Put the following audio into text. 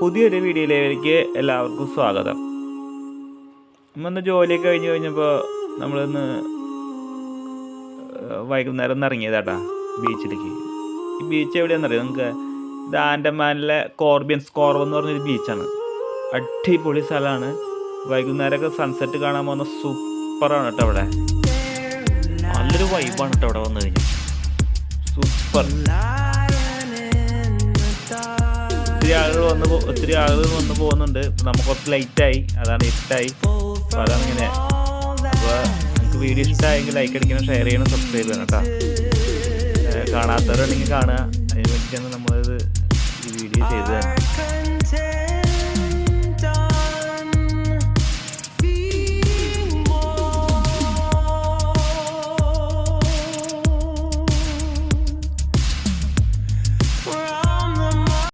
പുതിയൊരു വീഡിയോയിലേക്ക് എല്ലാവർക്കും സ്വാഗതം. നമ്മൊന്ന് ജോലിയൊക്കെ കഴിഞ്ഞപ്പോൾ നമ്മളിന്ന് വൈകുന്നേരം ഒന്ന് ഇറങ്ങിയതാട്ടാ ബീച്ചിലേക്ക്. ഈ ബീച്ച് എവിടെയാണെന്നറിയാം നിങ്ങൾക്ക്? ഇത് ആൻഡമാനിലെ കോർബിയൻസ് കോർവ് എന്ന് പറഞ്ഞൊരു ബീച്ചാണ്. അടിപൊളി സ്ഥലമാണ്. വൈകുന്നേരമൊക്കെ സൺസെറ്റ് കാണാൻ പോകുന്ന സൂപ്പറാണ് കേട്ടോ. അവിടെ നല്ലൊരു വൈബാണ് കേട്ടോ. അവിടെ വന്നു കഴിഞ്ഞാൽ സൂപ്പർ. ഒത്തിരി ആളുകൾ വന്ന് പോകുന്നുണ്ട്. നമുക്ക് കുറച്ച് ലൈറ്റായി, അതാണ് ഇഷ്ടമായി. അപ്പോൾ അതാണ് ഇങ്ങനെ. അപ്പോൾ നിങ്ങൾക്ക് വീഡിയോ ഇഷ്ടമായെങ്കിൽ ലൈക്ക് അടിക്കണം, ഷെയർ ചെയ്യണം, സബ്സ്ക്രൈബ് ചെയ്യണം കേട്ടോ. കാണാത്തവരുണ്ടെങ്കിൽ കാണുക. അതിന് വേണ്ടിയിട്ടാണ് നമ്മളിത് ഈ വീഡിയോ ചെയ്തത്.